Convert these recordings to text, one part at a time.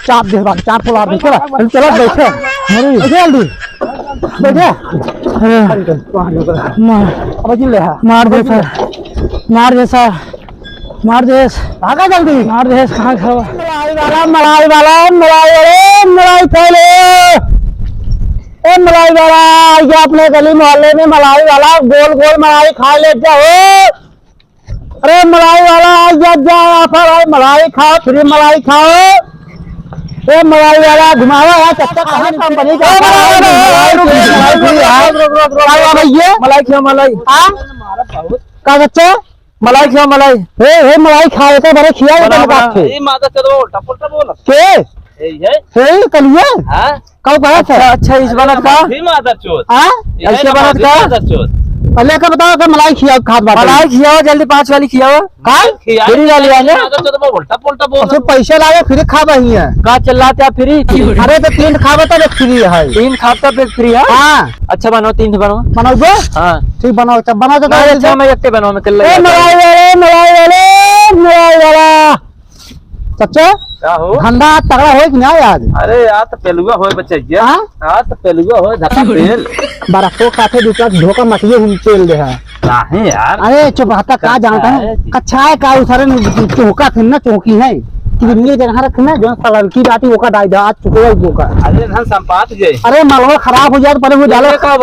चाप दे बात, चाप पुला दे। चला चलो बैठे जल्दी बैठे। मार दे सर, मार दे सर, मार दे भागा जल्दी, मार दे। कहाँ खड़ा मलाई वाला, मलाई वाला, मलाई वाले, मलाई पहले ए मलाई वाला ये अपने गली मोहल्ले में मलाई वाला गोल गोल मलाई खा ले जाओ। अरे मलाई वाला जब ऑफर है, मलाई खाओ, फ्री मलाई खाओ। ए मलाई वाला घुमावा है चक्कर कहाँ कंपनी का मलाई खाओ मलाई। हाँ का बच्चा मलाई खाओ मलाई। हे मलाई खाए तो बड़े खिया ये माता चलो उल्टा पुल्टा बोल के हे कलिया। हां कब कहा था? अच्छा इस बात का भी माता चोद। हां ऐसे बात का माता चोद पहले का बताओ कि मलाई खियाओ, खाद बात मलाई खियाओ जल्दी, 5 वाली खियाओ। हां फ्री वाली आने माता चोद में उल्टा पुल्टा बोल। तो पैसे लागे फ्री खा बही है का चिल्लाते आप फ्री? अरे तो 3 खाबो तो फ्री है, 3 खाता पे फ्री है। हां अच्छा बनाओ, 3 बनाओ बनाओ दो। हां ठीक बनाओ, जब बना तो अच्छा मैं एकटे बनाओ मैं कल मलाई वाले, मलाई वाले, मलाई वाला सच्चा क्या हो ठंडा तगड़ा हो कि नहीं आज? अरे यार तो पेलुआ हो बच्चे जी। हां तो पेलुआ हो धक्का पेल बरफो खाते दूसरा धोखा मटिए हम तेल दे है काहे यार। अरे चुप रहता का जानता है कच्चा है का उधर चौका थे ना, चौकी है कितनी जगह रखना जो सलल की बाती ओका डाल दे आज चुके बोका। अरे धन संपात जे अरे मालवा खराब हो जाए तो पहले वो डालो खराब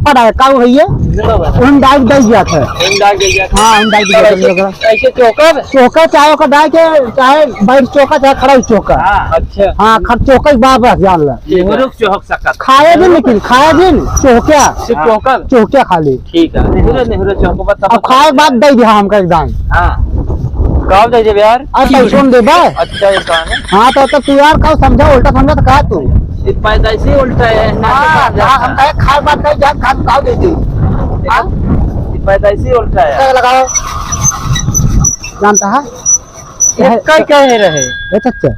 डाल का भैया उन डाल दे जात है, इन डाल दे जात। हां इन डाल दे जात ऐसे चौका चौका चाहे ओका डाल के चाहे बैठ चौका चाहे खड़ा चौका। हां अच्छा हां खड़ चौका बाप जान ला नेहरू चौक सकत खाए दिन, लेकिन खाए दिन चौका सिर्फ चौका चौका खाली ठीक है। नेहरू चौक बता अब खाए बाद दे दे हमका एकदम। हां कब दे दे यार? आज पैसा दे बा। अच्छा ये कहां है? हां तो तू यार का समझा उल्टा समझा तो का तू ये पैदाइशी उल्टा है ना। हम कहे खाए बात कहे जा खा का दे दे। हां ये पैदाइशी उल्टा है लगाओ जानता है ये कई कहे रहे ए चच्चा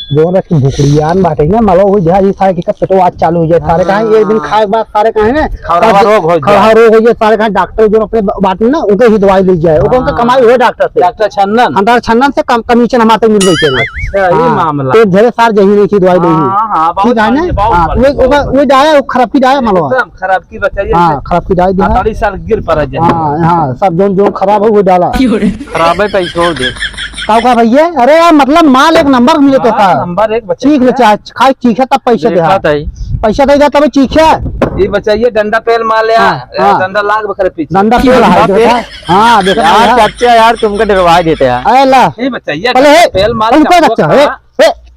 जो रखी भुकड़ियान बाटेंगे malo हो जाए ये सारे के पेटो आज चालू हो जाए सारे कहां एक दिन खाए बाद सारे कहां है खड़ा रोग हो जाए सारे कहां डॉक्टर जो अपने बाटे ना उनके ही दवाई ले जाए उनको कमाई हो डॉक्टर से, डॉक्टर छन्नन अंदर छन्नन से कम कमीशन हमारे मिल गई है। अच्छा ये मामला तो ढेर सार जही नहीं की दवाई नहीं। हां ठीक है ना वो डाया खराब की डाया malo एकदम खराब की बताइए। हां खराब की डाया 48 साल गिर पड़ा जाए। हां सब जो खराब हो वो डाला खराब है पैसा छोड़ दे का भैया। अरे यार मतलब माल एक नंबर मिले तो का नंबर एक चीख ले खाई चीखे तब पैसे दे पैसा देगा तब चीखे ये बचाइए डंडा पेल माल यार डंडा लाग बखरे पीछे डंडा पेल है। हां देखो यार चाचा यार तुमको डरवा देते हैं। अरे ला ये बचाइए पेल माल चाचा ए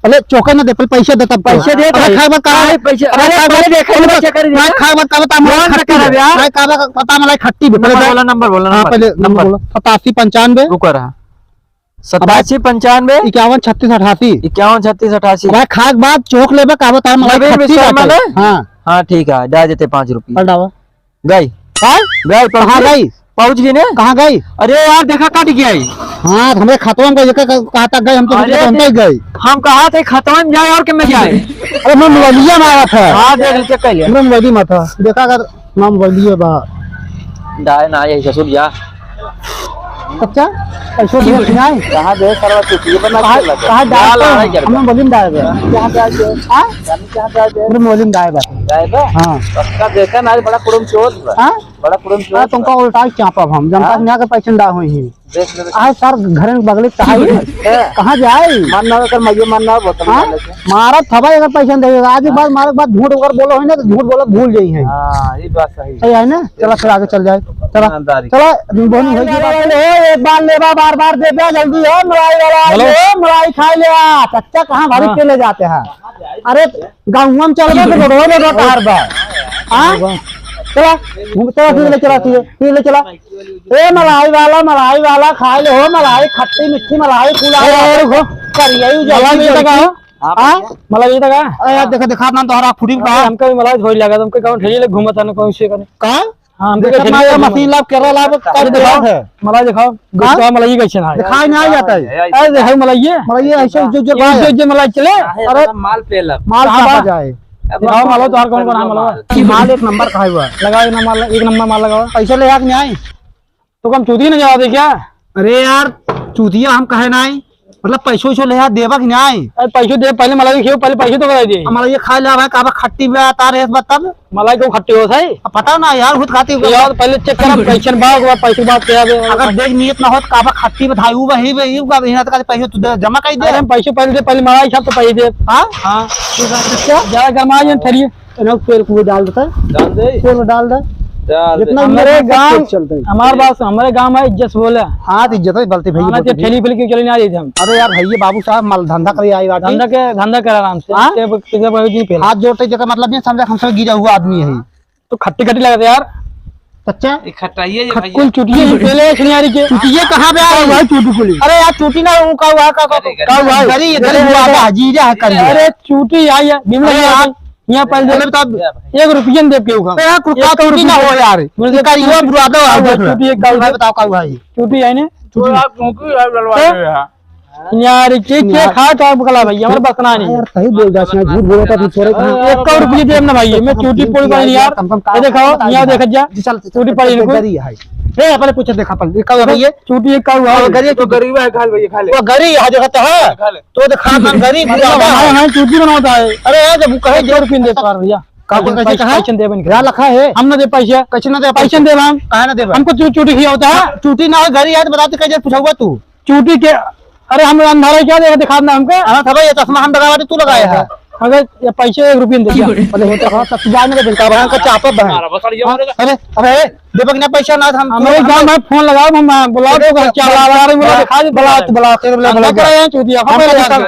पहले चौका ना दे पहले पैसे दे तब पैसे दे खाए मत का पैसे। अरे पहले देखे बच्चे कर मैं खाए मत का बता मोहन कर यार मैं का पता मलाई खट्टी बोला नंबर बोला। हां पहले नंबर बोलो 8795 रुको रहा 87 95 51 36 88 51 36 88 भाई खाक बाद चौक लेबे का बता मलाई खट्टी। हां हां ठीक है दे देते 5 रुपए डावा गई। हां गई कहां गई पहुंच गई ने कहां गई? अरे यार देखा कट गया। हां हमें खतवा में कहा तक गए हम तो हम तक गए हम कहा थे खतवा में जाए और के में जाए। अरे मैं मोबाइलिया मारा था। हां देख चेक कर लिया मैं मोबाइली में था देखा अगर नाम मोबाइलिया बा डाय ना यही ससुर जा अच्छा ऐसे नहीं कहां दे सरवा कुछ ये बना कहां डाल हम बोलिम डाल दे क्या डाल दे। हां क्या डाल दे मैं बोलिम डाल बा। हां पक्का देखा ना बड़ा कुड़म चोद। हां बड़ा कुड़म चोद तुमका उल्टा चापा हम जनता यहां के पैसे डा होई ही देख ले आज सर घर में बगले चाहिए कहां जाए मानना कर मजे मानना बोतल मारा थबा अगर पैसा देगा आज के बाद मारे बाद झूठ अगर बोलो है ना तो झूठ बोलो भूल जाई है। हां ये बात सही है ना। चलो फिर आगे चल जाए चलो चलो बोनी हो गई एक बार लेबा बार बार दे दे जल्दी हो मलाई वाला मलाई खा ले चच्चा कहां भारी के ले जाते हैं। अरे गांव में चल गए तो रोड रोड कार बा। हां चला चला फिर ले चला ए मलाई वाला खा ले हो मलाई खट्टी मिठी मलाई खुला करिए जला लगा। हां मलाई लगा यार देखा दिखा ना तोहरा फुटी का हमका भी मलाई धोई लगा तुमके गांव ठेली ले घूमत न कोई से करे का। हां देखा ना मशीन लाभ केरला लाभ कर दिखाओ है मलाई दिखाओ गुस्सा मलाई कैसे ना दिखाई नहीं आ जाता है। अरे देखो मलाई ऐसे जो मलाई चले अरे माल पेल माल आ जाए दिखाओ मालो तो कौन कौन नाम लगाओ माल एक नंबर का है हुआ लगाओ एक नंबर माल लगाओ पैसे ले आके नहीं आई तो कम चूती ना जवा दे क्या। अरे यार चूतिया हम कहे नहीं, मतलब पैसों ले देवा कि नहीं? पैसों दे, पहले मलाई खियो, पहले पैसे तो करा दे। मलाई खा ले भाई, का खट्टी में आता रहे तब मलाई को खट्टी हो सही पता ना यार, खुद खाती यार, पहले चेक कर पैसे बाग पैसे बात क्या है, अगर देख नियत ना हो का खट्टी बताई वही पैसे तू जमा कर दे। हम पैसे पहले दे, पहले मलाई सब तो पैसे दे। हां हां ज्यादा गरमा जाए ठहरिए, तेल को डाल देता डाल दे, तेल डाल दे जितना मेरे गांव चलते हैं। हमारे गांव में इज्जत बोले, हाँ इज्जत है बोलते भैया, ठेली फेली चले नहीं आ रही हम। अरे यार भैया बाबू साहब माल धंधा करे आई बात, धंधा कर आराम से, हाथ जोड़ते जगह मतलब नहीं समझा, हमसे गिरा हुआ आदमी है तो खट्टी खट्टी लगता है यार। अच्छा खट्टाइए कुल चुटिए पहले सुनियारी के चुटिए कहां पे आ रही है चुटी कुली? अरे यार चुटी ना वो का हुआ गरी इधर हुआ हाजीरा है कर। अरे चुटी आई है बिमला यहाँ पहले बता 1 रुपया दे के होगा यार, चुटी ना हो यार मुझे का ये बुरादा है चुटी। एक गाल बताओ का भाई चुटी है ने चुटी आप क्योंकि यार के खा का बकला भाई हमारे बकना नहीं यार, सही बोल जा, झूठ बोलता तू छोरे 1 रुपया दे ना भाई, मैं चुटी पड़ गई यार। ये देखो यहाँ देख जा चुटी पड़ी इनको ए पहले पूछ देखा पहले का भाई ये चुटी एक का हुआ गरी तो गरीब है खा भैया खा ले वो गरी है जो कहता है तो खा मन गरीब है चुटी बनाता है। अरे जब कहे 2 रुपया दे पार भैया का कैसे कहा पैसे दे बन क्या लिखा है, हम ना दे पैसे कैसे ना दे पैसे दे हम कहां ना दे हमको चुटी खिया होता है, चुटी ना हो गरी है तो बताते कैसे पूछा तू चुटी के। अरे हम अंधारा क्या देखा दिखाना हमको, हां था भाई ये चश्मा हम लगावा तू लगाया है, अगर ये पैसे 1 रुपया दे दिया पहले होता है सब जान में बिल्का बहन का चापा बहन। अरे अरे देबक ना पैसा ना हम हमें गांव में फोन लगाओ, हम बुलाओ तो क्या बुला रहे बोला दिखा दे बुला के बुला करे चूतिया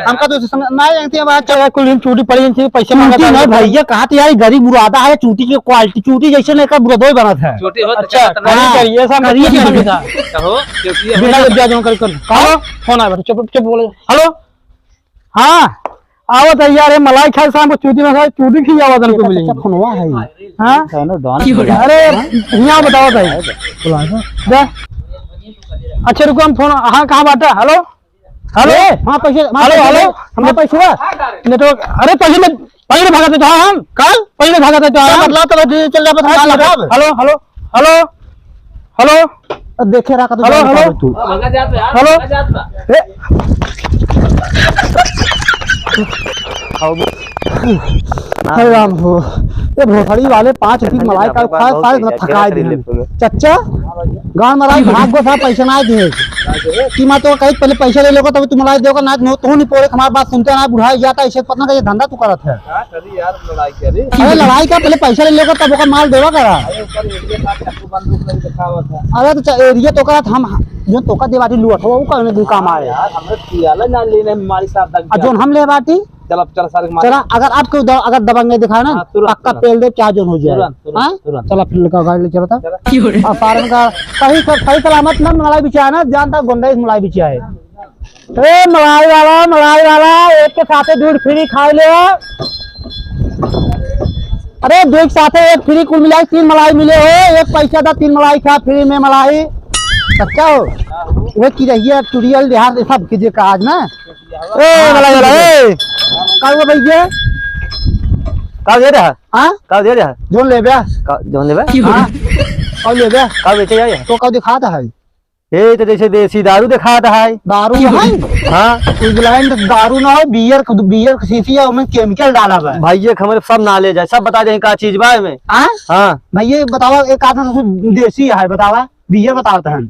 हमका तो ना जानती है बात चला कुल चूटी पड़ी थी पैसे मांगता है भैया कहां तो यार गरीब बुरादा है, चूटी की क्वालिटी चूटी जैसे नहीं का बुरादोई बना था छोटी हो। अच्छा नहीं ये सब करिए कि था हो क्योंकि बिना लज्जा जो कर कहो फोन आया चुप चुप बोले हेलो हां आवत है यार, मलाई खाए शाम को चूटी में खाए चूटी खी आवत हमको मिलेगी फोनवा है हां चलो डॉन। अरे यहां बताओ भाई बुला दे। अच्छा रुको हम फोन हां कहां बात है हेलो हेलो हां पैसे हेलो हेलो हमारे पैसे नेटवर्क। अरे पैसे भागते तो हम कल पैसे भागते तो मतलब तो चल जा बता हेलो हेलो हेलो हेलो देखे रहा तो हेलो हेलो तू भागा जात यार हेलो अरे राम हो ये भोसड़ी वाले 5 रुपये मलाई का खा सारे थका दे चच्चा गांव मलाई भाग गो था पैसा ना दिए की मैं तो कहीं पहले पैसा ले लेगा तब तू मलाई देगा ना तो नहीं पोरे हमारी बात सुनते ना बुढ़ा जाता ऐसे पता का ये धंधा तू करत है यार लड़ाई के अरे लड़ाई का पहले पैसा ले लेगा तब ओका माल देवा करा। अरे तो एरिया तो करत हम जो तोका देवाटी लूट हो वो करने काम आए यार हमरे पियाला ना लेने हमारी साथ जोन हम ले बाटी चल चल सारे चला अगर आपको अगर दबंगे दिखाए ना पक्का पेल दे क्या जोन हो जाए हां चला फिर लगा गाड़ी ले चलता और फार्म का सही सलामत ना मलाई बिछा ना जानता गुंडा मलाई बिछा है। ए मलाई वाला एक के साथे दूध फ्री खा ले। अरे दो के साथे एक फ्री कुल मिला 3 मलाई मिले हो, एक पैसा था 3 मलाई खा फ्री में मलाई सच्चा हो वो की रही है टूरियल देहात सब कीजिए का आज ना ए मलाई वाला ए का भैया का दे रहा हां का दे रहा जोन ले बे जोन ले बे हां का ले बे का बेचे जाए तो का दिखाता है ए तो जैसे देसी दारू दिखाता है दारू है हां इंग्लैंड दारू ना हो बियर शीशी है उसमें केमिकल डाला हुआ है भैया हमारे सब नाले जाए सब बता दे का चीज बा में हां हां भैया बताओ एक आधा देसी है बतावा बियर बताता है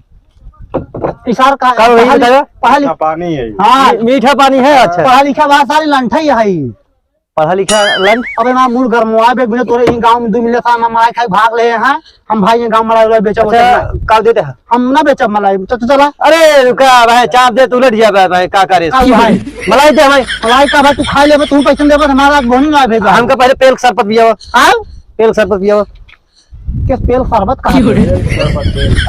इशार का पढ़ा पानी है हाँ मीठा पानी है। अच्छा पढ़ा लिखा बहुत सारी लंठा ही है पढ़ा लिखा लंठ। अबे ना मूल घर मुआ बेच बिना तोरे गांव में 2 मिले था ना मलाई खाई भाग ले हैं हम भाई गांव मलाई बेचा का देते हैं हम ना बेचा मलाई तो चला। अरे क्या भाई चाप दे तू लट जा भाई का करे भाई मलाई दे भाई मलाई का भाई तू खा ले तू पैसा दे हमारा बोनी ना भेजा हमका पहले पेल शरबत पिया हां पेल शरबत पिया के पेल शरबत कहां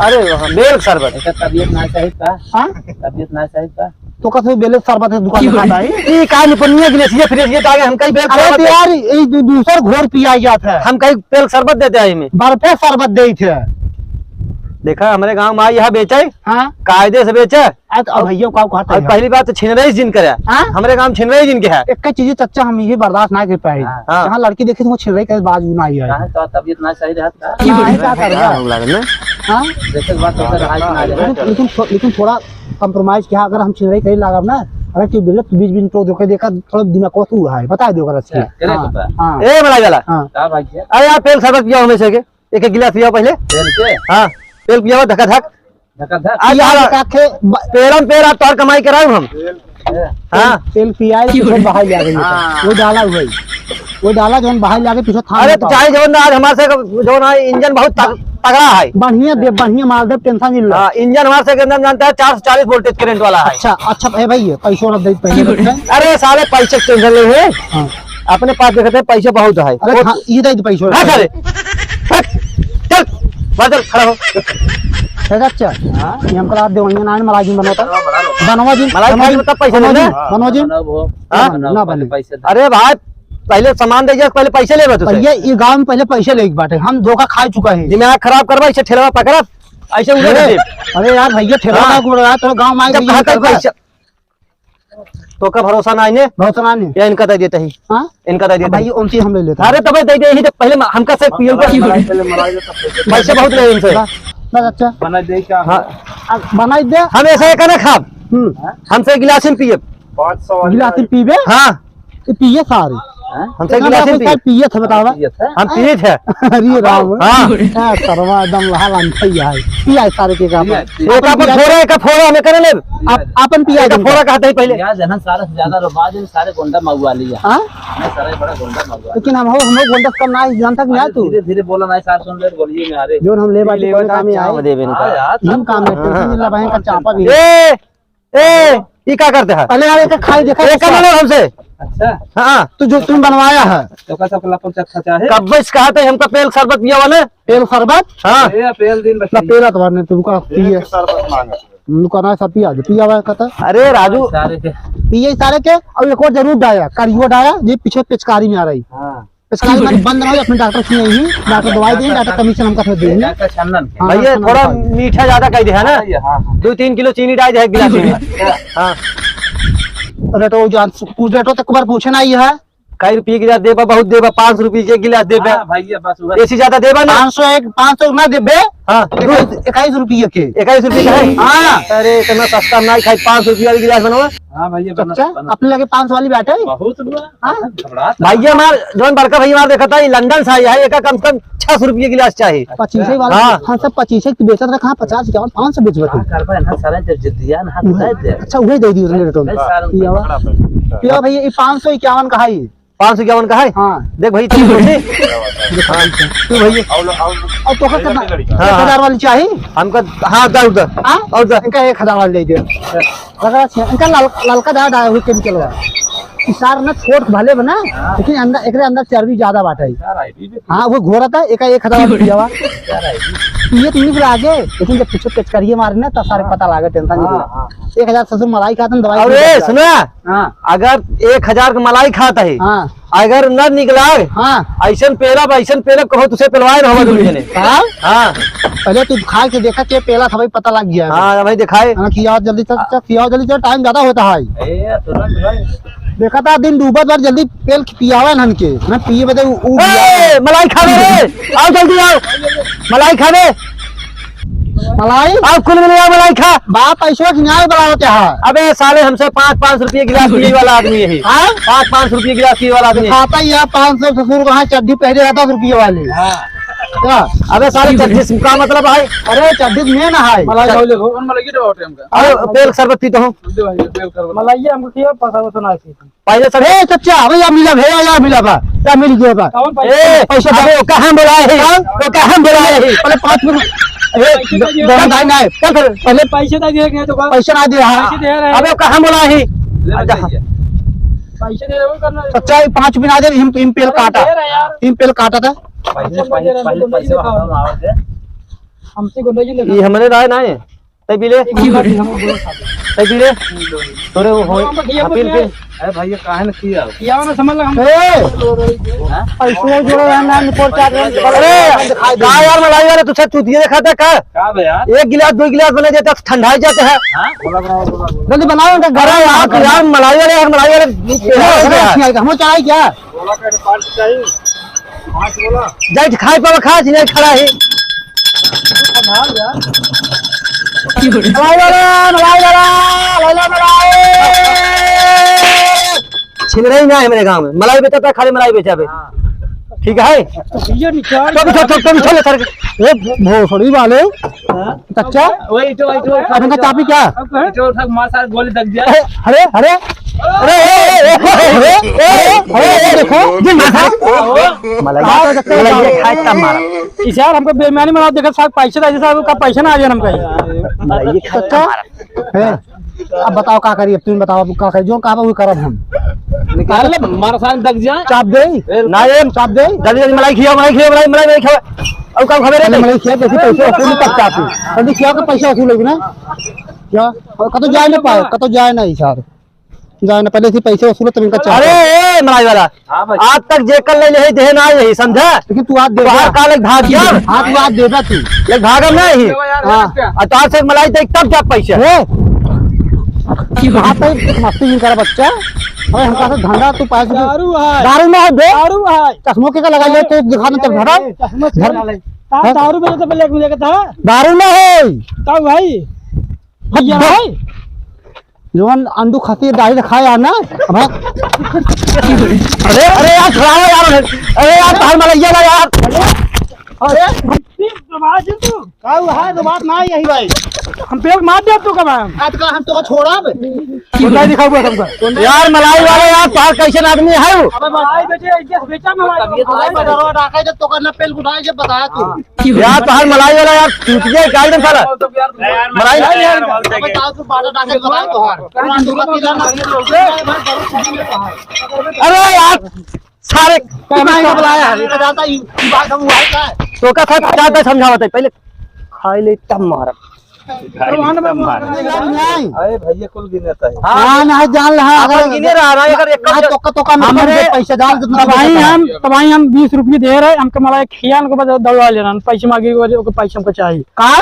अरे बेल शरबत तबीयत ना चाहिए का हां तबीयत ना चाहिए का तो कैसे बेल शरबत है दुकान में खाता है ई का निपनिया गिलेसिया फ्रेश आगे हम कई बेल शरबत यार ई दूसर घोर पिया जाता है हम कई पेल शरबत देते हैं में बर्फे शरबत दे थे देखा हमारे गांव में यहाँ बेचा है हाँ कायदे से बेचा अब भैया का कहता है पहली बात तो छिनरई जिन करे हमारे गांव छिनरई जिन के है एक चीज चच्चा हम ये बर्दाश्त ना कर पाए यहाँ लड़की देखे तो छिनरई के बाजू ना आई है तो तबीयत ना सही रहता है क्या कर रहा है हाँ लेकिन थोड़ा कंप्रोमाइज किया अगर हम चिड़ै कहीं लागब ना अगर कि बिगड़ 20 दिन तो धोखे देखा थोड़ा दिमाग को तू है बता दो अगर अच्छी हां ए मलाई वाला हां का भाई अरे यार पेल शरबत पिया हमें से के एक गिलास पिया पहले पेल के हां पेल पिया धक्का धक आ यार काखे पेरम पेरा तोर कमाई कराऊ हम हां पेल पियाए तो बाहर ले गई वो डाला हुई वो डाला जौन बाहर लाके पीछे था अरे तो चाहे जौन आज हमारे से जौन है इंजन बहुत तगड़ा है बढ़िया माल दे टेंशन नहीं लो इंजन हमारे से अंदर जानता है 440 वोल्टेज करंट वाला है अच्छा ए भाई पैसों ना दे पहले अरे साले पैसे टेंशन ले है अपने पास देखते हैं पैसे बहुत है अरे ये दे पैसों अरे चल बादल खड़ा हो अच्छा ये हमको आप देवनिया नान मलाई बनवाता बनवा जी मलाई मतलब पैसे ले बनवा जी ना बने पैसे अरे भाई पहले सामान दे पहले पैसे ले तो ये गांव में पहले पैसे ले बाटे हम धोखा खा चुका है दिमाग खराब करवा इसे ठेला पकड़ा ऐसे उधर अरे यार भैया ठेला का गुड़ रहा तो गांव में पैसा तो का भरोसा ना है भरोसा ना या इनका दे देता ही हां इनका दे देता भाई उनसे हम ले लेते अरे तब दे दे ही पहले हमका से पियो पैसे बहुत ले इनसे बस अच्छा बना दे क्या हां बना दे हम ऐसा करना खाब हमसे गिलास में पिए 500 गिलास में पीबे हां पिए सारे हमसे गिलास में पिए थे बतावा हम पिए थे अरे राम हां करवा एकदम हाल अंथई है पिया सारे के काम एक अपन फोड़ा का फोड़ा हमें करे ले अपन पिया का फोड़ा कहते ही पहले यार जनन सारे से ज्यादा रोबाज में सारे गोंडा मगवा लिया हां मैं सारे बड़ा गोंडा मगवा लेकिन हम गोंडा कम ना जानता कि यार तू धीरे धीरे बोला ना सार सुन ले बोलिए में अरे जो हम ले बाटे कोई काम में आए देबे हम काम में टेंशन नहीं लबाए का चापा भी ए ये क्या करते हैं पहले यार खाई देखा ये कब हमसे अच्छा हाँ तो जो तुम बनवाया है तो कैसा खर्चा है कब बस कहा था हमका पेल शरबत पिया वाले पेल शरबत हाँ पेल दिन बच्चा पेला तुम्हारे तुमका पिए शरबत मांगा तुमका ना सब पिया हुआ कहता अरे राजू पिए सारे के और एक और जरूर डाया करियो डाया ये पीछे पिचकारी में आ रही पिचकारी में बंद ना हो अपने डॉक्टर से नहीं डॉक्टर दवाई देंगे डॉक्टर कमीशन हमका देंगे भैया थोड़ा मीठा ज्यादा कह दे है ना 2-3 किलो चीनी डाल दे गिलास में हाँ रेटो जान पूछ रेटो तक बार पूछे ना ये है कई रुपये गिलास देबा बहुत देबा 500 रुपये के गिलास देबा भैया बस ऐसी ज्यादा देबा ना 500 ना देबे हां 21 रुपये के 21 रुपये का है हां अरे इतना सस्ता ना खाई 500 रुपये वाली गिलास बनवा हां भैया बना अपने लगे 500 वाली बैठे बहुत हां भैया मार जोन बड़का भैया मार देखता है लंदन से आया है एक कम से कम 600 रुपये गिलास चाहिए 25 वाला हां सब 25 की बेचत रहा कहां 50 51 500 बेचबे करबा ना सारा जब दिया ना हाथ दे अच्छा वही दे दी उसने रेटो पिया भैया ये 551 का है 551 का है हाँ देख भाई तू भैया और तो कितना 1000 वाली चाहिए हमका हाँ उधर और इनका 1000 वाली दे दे इनका ललका दादा हुई केमिकल वाला इसार ना छोट भले बना लेकिन अंदर एकरे अंदर चर्बी ज्यादा बाटा है हाँ वो घोड़ा था एक 1000 वाली पिया हुआ ये तो नहीं आगे लेकिन जब पीछे पिचकारिये मारे ना तब सारे पता लागे टेंशन नहीं 1000 ससुर मलाई खाता दवाई अरे सुना अगर 1000 का मलाई खाता है अगर न निकला ऐसन पेला कहो तुझे पेलवाए रहो दूल्हे ने हाँ पहले तू खा के देखा के पेला था भाई पता लग गया हाँ भाई दिखाए खियाओ जल्दी चल टाइम ज्यादा होता है देखा था दिन डूबा बार जल्दी पेल पियावा नन के मैं पिए बदे मलाई खा रे आओ जल्दी आओ मलाई खा रे मलाई आओ कुल मिल मलाई खा बाप पैसा की न्याय बनाते हैं अबे साले हमसे 5-5 रुपये गिलास पीने वाला आदमी है 5-5 रुपये गिलास पीने वाला आदमी खाता ही है 500 ससुर कहाँ चड्डी पहले 10 रुपये वाले क्या अबे साले चड्डी का मतलब है अरे चड्डी में ना है मलाई पेल शरबत पीता हूँ मलाई हमको किया पता ना पहले सब ए चचा भैया मिला भैया मिला बा क्या मिल गया बा ए पैसा दे कहां बोलाए है तो कहां बोलाए है पहले 5 मिनट पहले पैसे ना दिए तो पैसे ना दिया अबे कहां बोला है पैसे दे रहे करना सच्चा 5 बिना दे इम्पेल काटा था हमसे ये हमारे राय ना है तै बिले तोरे हो अपील पे अरे भैया काहे न किया ना समझ लगा हम पैसा जोड़ा रहना रिपोर्ट चार्ज अरे का यार मलाई वाले तुझे चूतिया दिखाता का बे यार 1 गिलास 2 गिलास बना देता ठंडा जाते हैं हां जल्दी बनाओ ना घर यार मलाई वाले हम चाहे क्या बोला का 5 चाहिए 5 बोला जाई खाए पर खा नहीं खड़ा है छिंदरा ही ना है मेरे गांव में, मलाई बेचता है, खाली मलाई बेचा पे। ठीक है भोसड़ी वाले कच्चा का चापी क्या गोली दग दिया। अरे अरे अरे देखो यार हमको बेईमानी में देखा साहब पैसे साहब का पैसा ना आ जाए हमका। अब बताओ क्या करिए, तुम बताओ क्या करिए, जो कहा वो करब हम। निकाल ले हमारा साथ दग जाए। चाप दे ना ये चाप दे जल्दी जल्दी मलाई खिया मलाई खिया मलाई मलाई खिया और कब खबर है मलाई खिया कैसे पैसे वसूल तब चापी जल्दी खिया का पैसा वसूल होगी ना क्या कतो जाए ना पाए कतो जाए ना सर जाए ना पहले से पैसे वसूल तब इनका चाप। अरे मलाई वाला आज तक जे कर ले दे ना यही समझा, लेकिन तू आज दे बाहर का लग भाग गया हां तू आज देबा तू लग भागम नहीं। हां अतार से मलाई तक तब क्या पैसा है की वहां पे मस्ती नहीं कर बच्चा। अरे हमका तो धंधा तू पास दारू में है दे दारू है चश्मों के का लगा ले तो दिखा ना तब धरा दारू में तो पहले मुझे था दारू में है तब भाई भैया भाई जोन अंडू खाती दाई खाया ना। अरे अरे यार खड़ा हो यार, अरे यार बाहर मलैया ना यार। अरे दबाज तू का है तो बात ना यही भाई हम पे मार दे तू कब आज का हम तो छोड़ा मलाई दिखाओ तुमको यार मलाई वाला यार पार कैसे आदमी है वो। अबे मलाई बेचे बेचा मलाई बदरो डाका जब तो करना पेल उठाए जब बताया तू यार बाहर मलाई वाला यार टूट गया गाड़ी में साला मलाई नहीं यार अबे ताऊ तू बाड़ा डाका बताया तो हार अरे यार सारे कमाई का बुलाया है तो जाता ही बात हम हुआ है तो का था ज्यादा समझावत है पहले खाई ले तब मार। अरे भैया कुल गिनता है हां ना जान रहा अगर गिने रहा अगर एक तो का हमरे पैसे डाल तबाई हम 20 रुपए दे रहे हमके मलाई खियान को दौड़ा लेना पैसे मांगे को पैसे हमको चाहिए का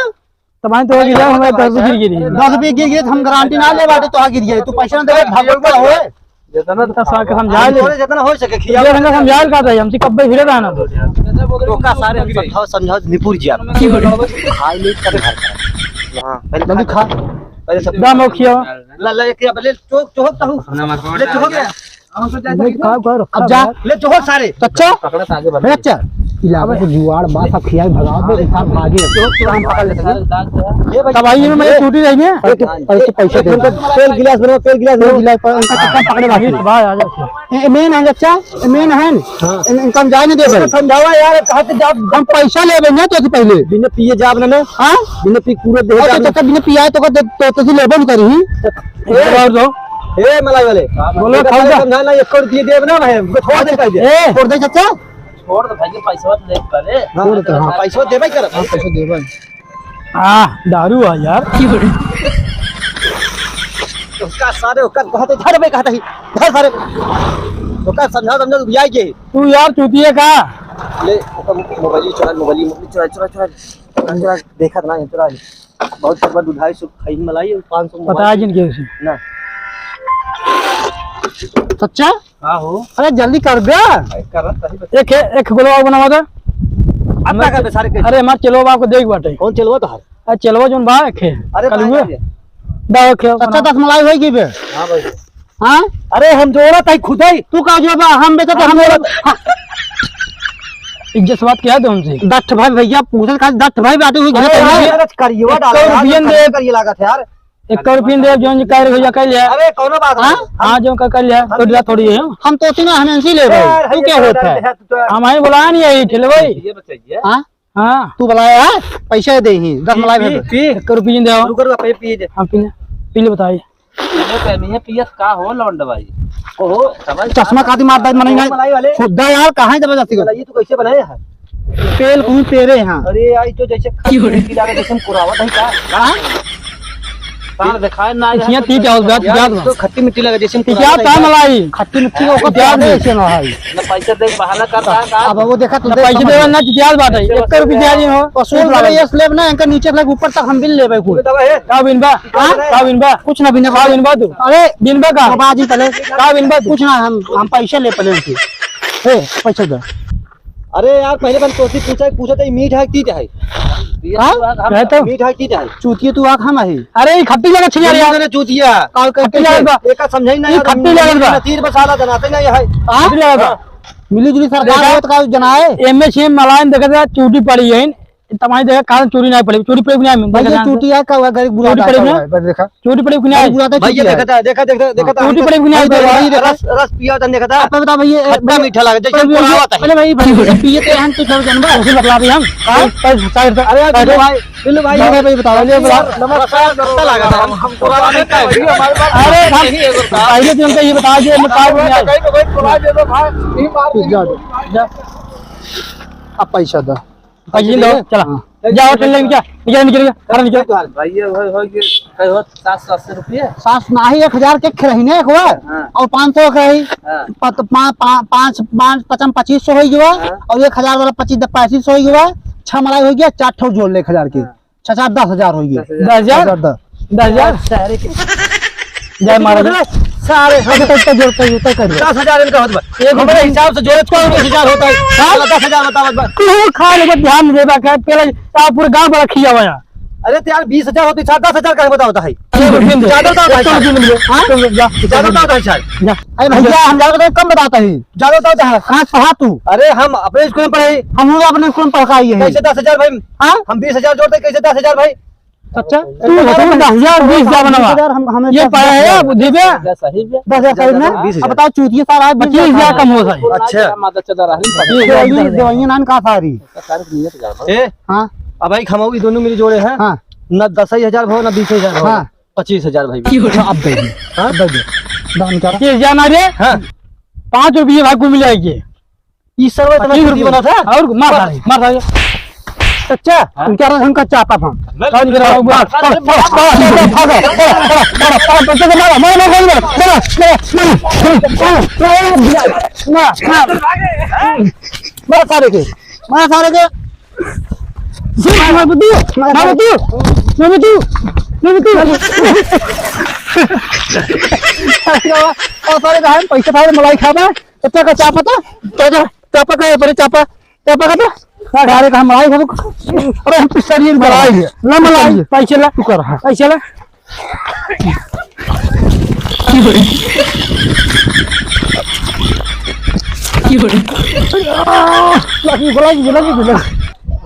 तबाई तो गिरा हमें 10 रुपए गिर 10 रुपए गिर गए हम गारंटी ना ले बाटे तो गिर गए तू पैसा ना दे भागल का होए जितना समझा ले जितना हो सके खिया समझा का था हमसे कब भिड़े रहना तो का सारे समझाओ निपुर जी आप खाई ले कर घर हां पहले जल्दी खा पहले सब दाम खिया ला ला के पहले चोहक ताहू ले चोहक अब जा ले चोहक सारे अच्छा पकड़ा आगे बढ़ अच्छा इलावा से जुआड़ बात अब खिया भगा दे साथ भागे काम पकड़ ले तब आई में मैं टूटी रही है अरे पैसे दे तेल गिलास भरो गिलास पकड़े बाकी भाई आ जा मेन है अच्छा मेन है इनकम जाए नहीं दे समझावा यार कहा के जब हम पैसा लेबे ना तो पहले बिना पिए जाब ना हां बिना पी पूरा दे तो बिना पिया तो लेबे न करी और दो ए मलाई वाले बोलो समझा ना 1 रुपया देब ना भाई छोड़ दे ए छोड़ दे चाचा छोड़ दे भाई पैसा दे पहले छोड़ दे हां पैसा देबे कर पैसा देबे दारू आ यार की बड़ी उसका सारे उसका कहते धर बे कहता ही धर सारे उसका समझा तू बियाह के तू यार चूतिए का ले मोबाइल चुरा देखा ना चुरा बहुत बार दुधाई सु खाई मलाई 500 पता है जिनके ना सच्चा हां हो अरे जल्दी कर दे एक गोलवा बनवा दे अपना कर सारे अरे मार चलो आपको देख बाटे कौन चलवा तो अरे चलवा जोन बा खे अरे कलुए दाव खे अच्छा 10 मलाई होई की बे हां भाई हां अरे हम जोड़ा ताई खुद ही तू का जो बा हम बेचा तो हम इज्जत बात क्या दे हमसे दत्त भाई भैया पूछत का दत्त भाई बाटे हुई घर करियो डाल रुपया दे करिए लागत यार 1 रुपया दे जोन कर भैया कह लिया अरे कौनो बात हां जो कर लिया थोड़ी है हम तो इतना हमें ले भाई तू क्या होता है हम ही बुलाया नहीं है ठेले भाई ये बताइए हां हां तू बुलाया पैसे दे ही 10 मलाई में 1 रुपया दे रुको पी दे हम पी ले बताइए ये पियत का हो लौंड भाई ओहो चश्मा काती मारदा मने नहीं खुदा यार कहां जबरदस्ती को ये तू कैसे बनाया है तेल कौन तेरे यहां अरे आई तो जैसे खट्टी लगा जैसे कुरावत है का हां तार दिखाए ना यहां ती जाओ बात याद तो खट्टी मिट्टी लगा जैसे क्या ता मलाई खट्टी मिट्टी को याद है ऐसे ना है ना पैसा दे बहाना कर रहा का अब वो देखा तू पैसे देवा ना याद बात है 1 रुपया दे हो वसूल वाला ये स्लैब ना इनका नीचे लग ऊपर तक हम बिल लेबे कुल का बिनबा हां का बिनबा कुछ ना बिना का बिनबा तू अरे बिनबा का बाजी पहले का बिनबा कुछ ना हम पैसे ले पहले से ए पैसा दे अरे यार पहले बन तोसी पूछा तो मीठ है तीत है है तो मीठा की जाए चूतिया तू आखा नहीं अरे ये खट्टी जगह छिया यार मैंने चूतिया काल खट्टी जगह एक समझाई ना ये खट्टी जगह तीर मसाला बनाते ना ये है खट्टी जगह मिली जुली सरकार होत का जनाए एमए से मलाइन देखा चूटी पड़ी है तमाही देखा कारण चोरी नहीं पड़ी चोरी पड़ी नहीं भाई चूटी है का गरीब बुरा चोरी पड़ी ना देखा चोरी पड़ी नहीं बुरा था भाई ये देखा चोटी पड़ी नहीं रस पिया था देखा था आप बता भैया खट्टा मीठा लगा जैसे पुलाव होता है अरे भाई पिए तो हम तो सब जानबा उसे बतला भी हम अरे भाई बिल्लू भाई भाई बताओ ले नमस्कार खट्टा लगा था हम पुलाव नहीं खाए हमारे पास अरे पहले तुम ये बता दे मैं काय बोल पुलाव दे दो भाई ये जा अब पैसा दो पैसे लो चला जाओ चल लेंगे क्या निकल गया घर निकल भाई ये हो गए 700 रुपये सास नाही 1000 के खरहीने एक हुआ और 500 के रही 2500 हो गया और 1000 वाला 2500 हो गया 6 मलाई हो गया 4 ठो जोड़ ले 1000 के 10,000 हो गया 10,000 जय महाराज सारे हम जोड़ते होता कर 10,000 इनका होता है एक हमारे हिसाब से जोड़े 10,000 होता है 10,000 बताओ तू खा ले ध्यान देबा का पहले पूरे गांव बड़ा खिया हुआ अरे यार 20,000 होती 10,000 का बता होता है ज्यादा होता है ज्यादा होता है जा अरे भैया हम ज्यादा कम बताता है ज्यादा होता है कहां पढ़ा तू अरे हम अपने स्कूल में पढ़े हम लोग अपने स्कूल में पढ़ाई है कैसे 10,000 भाई हम 20,000 जोड़ते कैसे 10,000 भाई अच्छा तू 10,000 20,000 बनवा हम ये पाया है बुद्धि पे सही है 10,000 सही ना अब बताओ चूतिया सारा 20,000 कम हो सही अच्छा माता चला रही ये दवाइयां नान का सारी ए हां अब भाई खमाऊ दोनों मिली जोड़े हैं हां ना 10,000 भाव ना 20,000 भाव हाँ। 25,000 भाई अब दे दे हां दे दे दान कर ये जाना रे हां 5 रुपये भाई को मिल जाएगी इस सर्वे तुम्हें रुपये बना था और मार कच्चा क्या हम कच्चा आता था कौन गिरा मार सारे के पैसा था मलाई खाबा कच्चा का चापा चापा का बड़े चापा का सारे का मलाई खाबो अरे हम पिसरी मलाई है ना मलाई पैसे ला तू कर पैसे ला लगी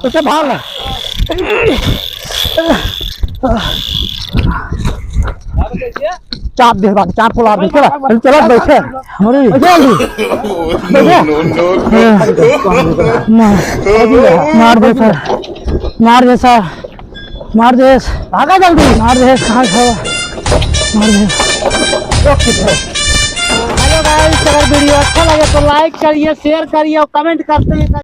तो भाग ना चाप दे बात चाप पोला दे चला बैठे हमारे मार दे भागा जल्दी मार दे कहाँ खाओ मार दे हेलो गाइस अगर वीडियो अच्छा लगे तो लाइक करिए शेयर करिए और कमेंट करते हैं।